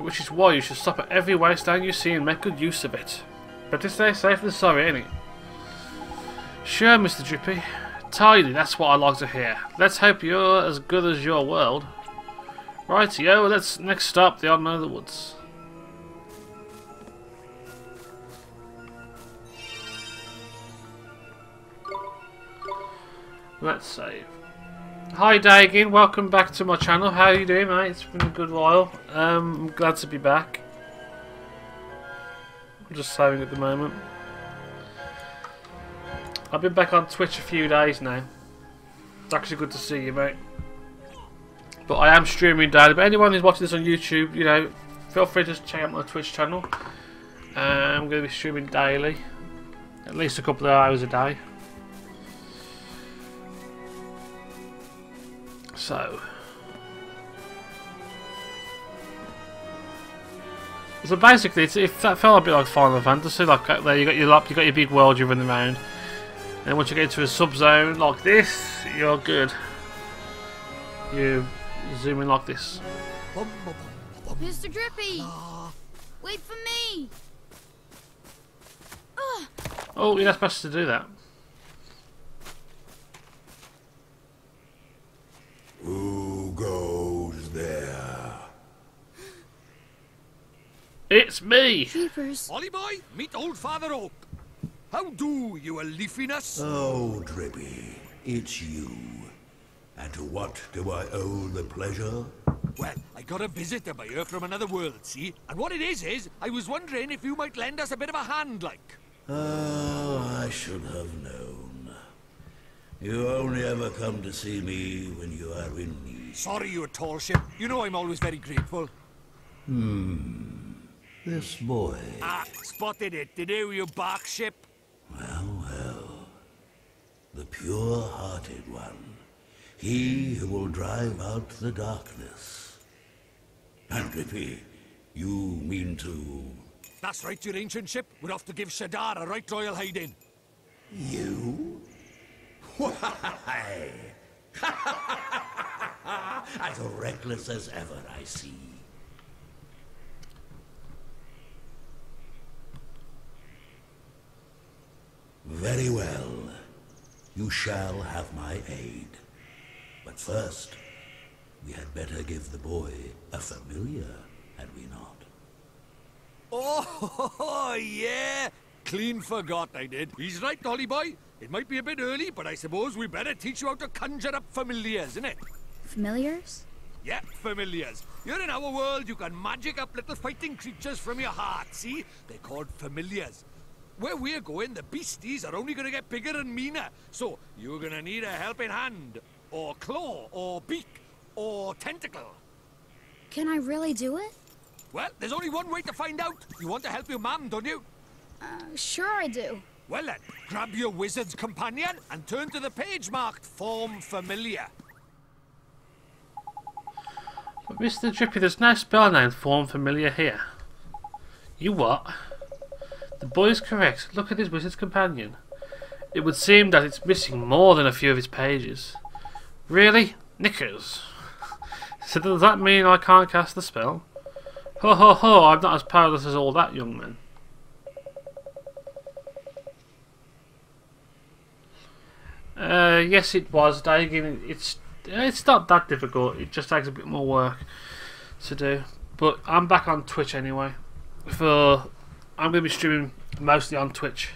which is why you should stop at every wasteland you see and make good use of it. Better stay safe than sorry, ain't it? Sure, Mr. Drippy. Tidy, that's what I like to hear. Let's hope you're as good as your world. Rightio, let's next stop the Odd Man of the Woods. Let's save. Hi Dagan, welcome back to my channel. How are you doing, mate? It's been a good while. I'm glad to be back. I'm just saving at the moment. I've been back on Twitch a few days now. It's actually good to see you, mate. But I am streaming daily. But anyone who's watching this on YouTube, you know, feel free to check out my Twitch channel. I'm going to be streaming daily, at least a couple of hours a day. So basically, it felt a bit like Final Fantasy. Like there, you got your big world you're running around, and once you get into a sub-zone like this, you're good. You zoom in like this. Mr. Drippy, wait for me. Oh, you're not supposed to do that. Who goes there? It's me! Jeepers. Ollie boy, meet old Father Oak. How do, you a leafiness? Oh, Drippy, it's you. And to what do I owe the pleasure? Well, I got a visitor by here from another world, see? And what it is I was wondering if you might lend us a bit of a hand, like. Oh, I should have known. You only ever come to see me when you are in need. Sorry, you tall ship. You know I'm always very grateful. This boy. Ah, spotted it. Did you bark ship? Well, well. The pure-hearted one. He who will drive out the darkness. And Drippy, you mean to... That's right, your ancient ship. We're off to give Shadar a right royal hiding. You? Why? As reckless as ever, I see. Very well. You shall have my aid. But first, we had better give the boy a familiar, had we not? Oh, yeah. Clean forgot I did. He's right, Ollie boy. It might be a bit early, but I suppose we better teach you how to conjure up familiars, innit? Familiars? Yeah, familiars. You're in our world, you can magic up little fighting creatures from your heart, see? They're called familiars. Where we're going, the beasties are only gonna get bigger and meaner. So, you're gonna need a helping hand, or claw, or beak, or tentacle. Can I really do it? Well, there's only one way to find out. You want to help your mum, don't you? Sure I do. Well then, grab your wizard's companion and turn to the page marked Form Familiar. But Mr. Drippy, there's no spell named Form Familiar here. You what? The boy is correct. Look at his wizard's companion. It would seem that it's missing more than a few of its pages. Really? Knickers. So does that mean I can't cast the spell? Ho ho ho, I'm not as powerless as all that, young man. Yes it was, Dagan. It's not that difficult, it just takes a bit more work to do. But I'm back on Twitch anyway. I'm going to be streaming mostly on Twitch.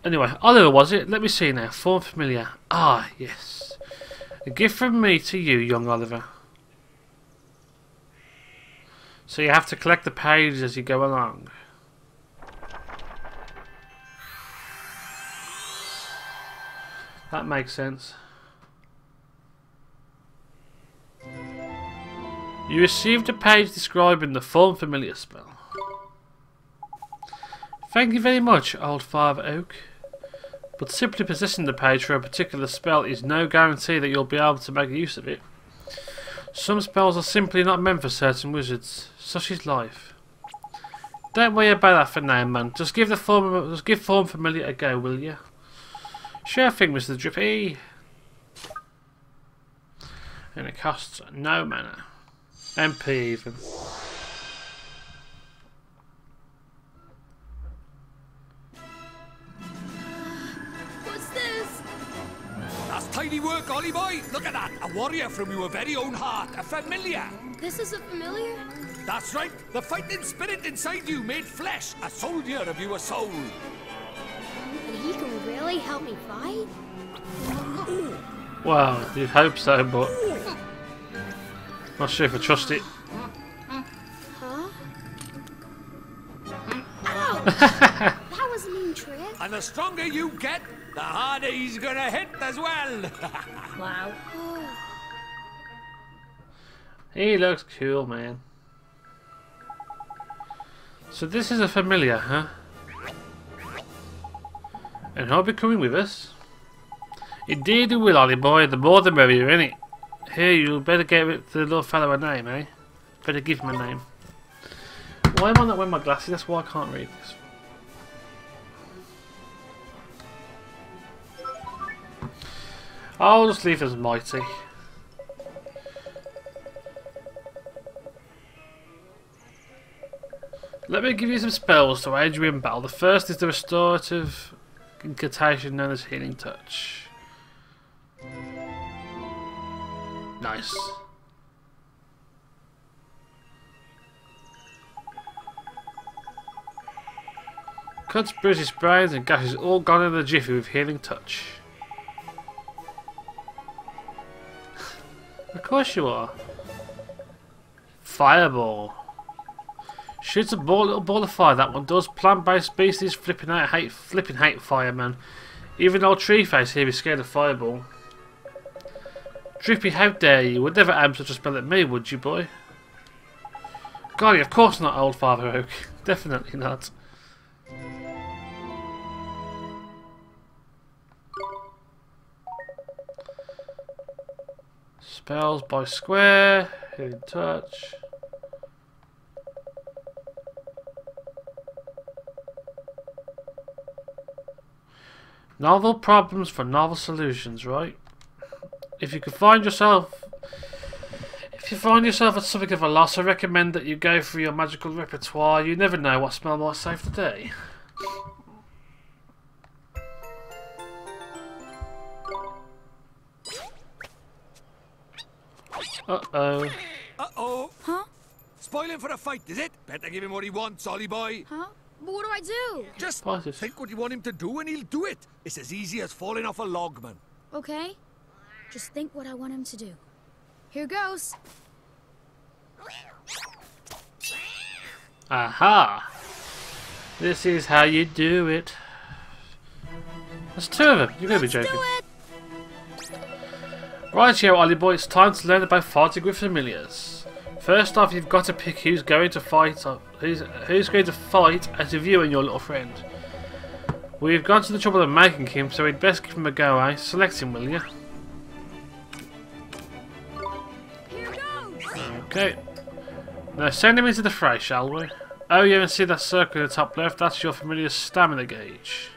Anyway, Oliver was it? Let me see now. Form Familiar. Ah, yes. A gift from me to you, young Oliver. So you have to collect the pages as you go along. That makes sense. You received a page describing the Form Familiar spell. Thank you very much, old Father Oak. But simply possessing the page for a particular spell is no guarantee that you'll be able to make use of it. Some spells are simply not meant for certain wizards. Such is life. Don't worry about that for now, man. Just give Form Familiar a go, will you? Sure thing, Mr. Drippy. And it costs no mana. MP even. A warrior from your very own heart, a familiar. This is a familiar? That's right, the fighting spirit inside you made flesh, a soldier of your soul. And he can really help me fight? Well, you'd hope so, but not sure if I trust it. Huh? Ow! That was a mean trick. And the stronger you get, the harder he's gonna hit as well. Wow. He looks cool, man. So this is a familiar, huh? And he'll be coming with us. Indeed he will, Ollie boy. The more the merrier, innit? Here, you better give the little fellow a name, eh? Better give him a name. Why am I not wearing my glasses? That's why I can't read this. I'll just leave as mighty. Let me give you some spells to aid you in battle. The first is the restorative incantation known as Healing Touch. Nice. Cuts, bruises, sprains and gashes all gone in a jiffy with Healing Touch. Of course you are. Fireball. Shoots a little ball of fire, that one does. Plant-based species flipping hate fireman. Even old Treeface here is scared of fireball. Drippy, how dare you? Would never aim such a spell at me, would you, boy? Golly, of course not, old Father Oak. Definitely not. Spells by square. Healing Touch. Novel problems for novel solutions, right? If you find yourself at something of a loss, I recommend that you go through your magical repertoire. You never know what spell might save the day. Uh-oh. Uh-oh. Huh? Spoiling for a fight, is it? Better give him what he wants, Ollie boy. Huh? But what do I do? Just Spices. think what you want him to do and he'll do it. It's as easy as falling off a log, man. Okay. Just think what I want him to do. Here goes. Aha! This is how you do it. There's two of them. You're gonna be joking. Do it! Right here, Ollie boy, it's time to learn about fighting with familiars. First off, you've got to pick who's going to fight. Who's going to fight out of you and your little friend. We've gone to the trouble of making him, so we'd best give him a go, eh? Select him, will you? Here goes! Okay. Now send him into the fray, shall we? Oh yeah, and see that circle in the top left? That's your familiar's stamina gauge.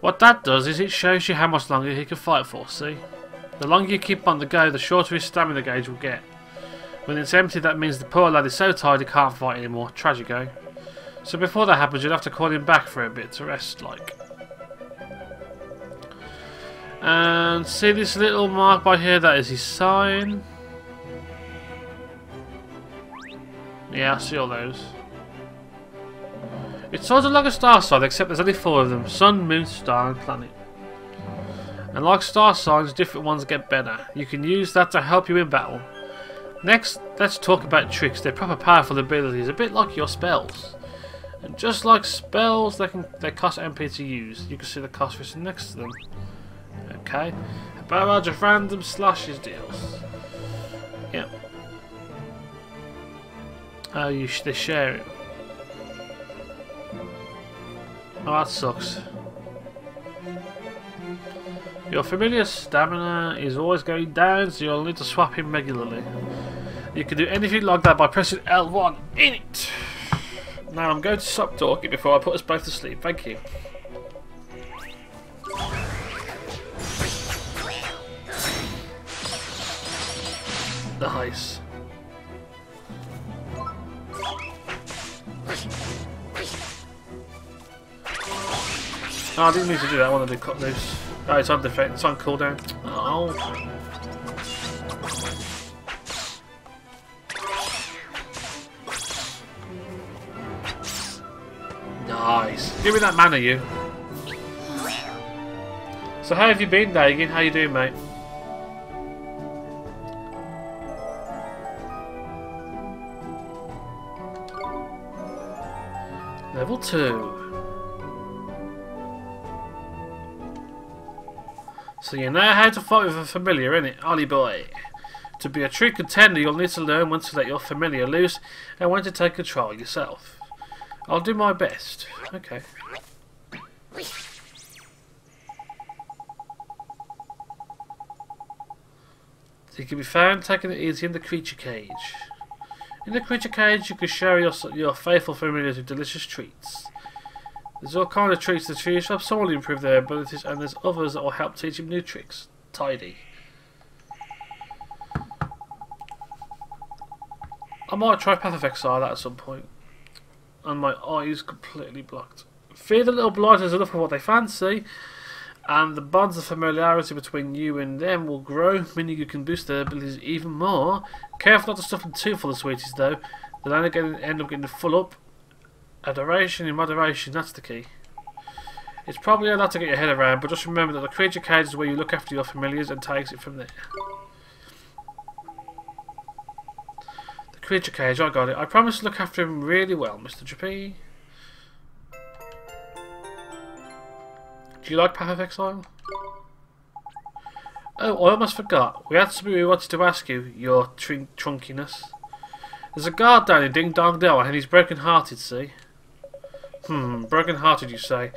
What that does is it shows you how much longer he can fight for, see? The longer you keep on the go, the shorter his stamina gauge will get. When it's empty, that means the poor lad is so tired he can't fight anymore. Tragic, eh? So before that happens, you'll have to call him back for a bit to rest, like. And see this little mark by here? That is his sign. Yeah, I see all those. It's sort of like a star sign, except there's only 4 of them. Sun, moon, star and planet. And like star signs, different ones get better. You can use that to help you in battle. Next, let's talk about tricks. They're proper powerful abilities, a bit like your spells. And just like spells, they cost MP to use. You can see the cost written next to them. Okay. A barrage of random slashes deals. Yep. Oh, they share it. Oh, that sucks. Your familiar stamina is always going down, so you'll need to swap him regularly. You can do anything like that by pressing L1 in it. Now I'm going to stop talking before I put us both to sleep. Thank you. Nice. Oh, I didn't mean to do that. I wanted to cut loose. Oh, it's on defense. It's on cooldown. Oh. Nice. Give me that mana, you. So how have you been, Dagan? How you doing, mate? Level 2. So you know how to fight with a familiar, innit, Ollie boy? To be a true contender, you'll need to learn when to let your familiar loose and when to take control yourself. I'll do my best. Okay. They can be found taking it easy in the creature cage. In the creature cage, you can share your faithful familiars with delicious treats. There's all kind of treats to choose from. Some will improve their abilities, and there's others that will help teach them new tricks. Tidy. I might try Path of Exile that at some point. And my eyes completely blocked. Feed the little blighters enough of what they fancy, and the bonds of familiarity between you and them will grow, meaning you can boost their abilities even more. Careful not to stuff them too full of sweeties though. They'll only end up getting full up. Adoration in moderation, that's the key. It's probably a lot to get your head around, but just remember that the creature cage is where you look after your familiars and takes it from there. The creature cage, I got it. I promise to look after him really well, Mr. Drippy. Do you like Path of Exile? Oh, I almost forgot. We had something we wanted to ask you, your trunkiness. There's a guard down in Ding Dong Dell and he's broken-hearted, see? Broken-hearted, you say?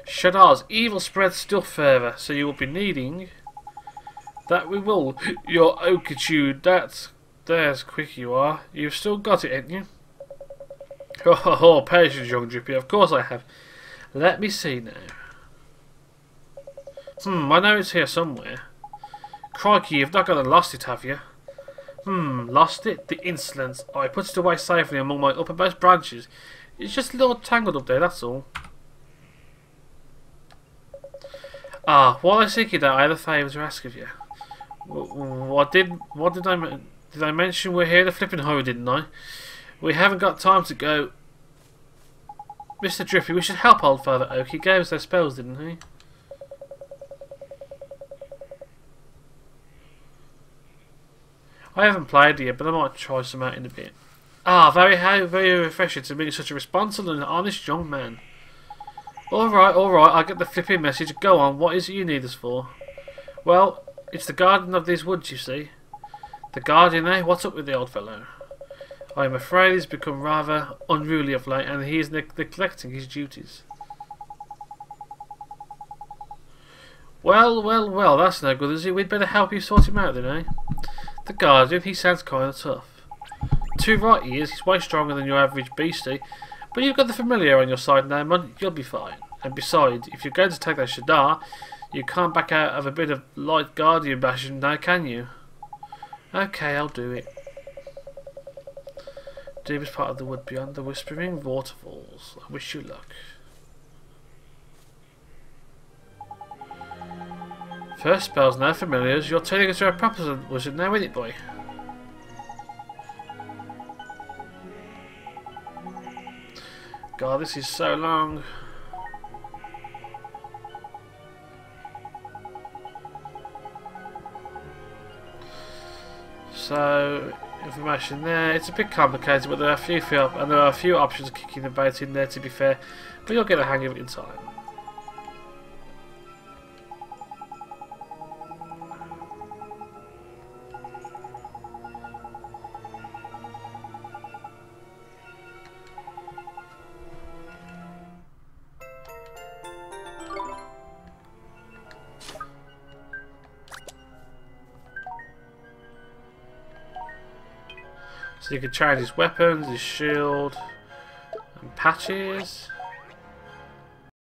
Shadar's evil spreads still further, so you will be needing... That we will. Your oakitude, there's quick you are. You've still got it, ain't you? Oh, patience, young Drippy. Of course I have. Let me see now. I know it's here somewhere. Crikey, you've not gone and lost it, have you? Lost it? The insolence. I put it away safely among my uppermost branches. It's just a little tangled up there, that's all. While I seek it out, I have a favour to ask of you. What did I mention we're here in the flipping hurry, didn't I? We haven't got time to go. Mr. Drippy, we should help old Father Oak. He gave us their spells, didn't he? I haven't played it yet, but I might try some out in a bit. Very refreshing to meet such a responsible and honest young man. Alright, I get the flipping message. Go on, what is it you need us for? Well, it's the guardian of these woods, you see. The guardian, eh? What's up with the old fellow? I am afraid he's become rather unruly of late, and he is neglecting his duties. Well, that's no good, is it? We'd better help you sort him out then, eh? The guardian, he sounds kind of tough. Too right he is, he's way stronger than your average beastie. But you've got the familiar on your side now, man. You'll be fine. And besides, if you're going to take that Shadar, you can't back out of a bit of light guardian bashing now, can you? Okay, I'll do it. Deepest part of the wood beyond the whispering waterfalls. I wish you luck. First spells, now familiars. You're turning into a proper wizard now, isn't it, boy? God, this is so long. So, information there. It's a bit complicated, but there are a few options kicking about in there, to be fair. But you'll get a hang of it in time. So you can change his weapons, his shield, and patches.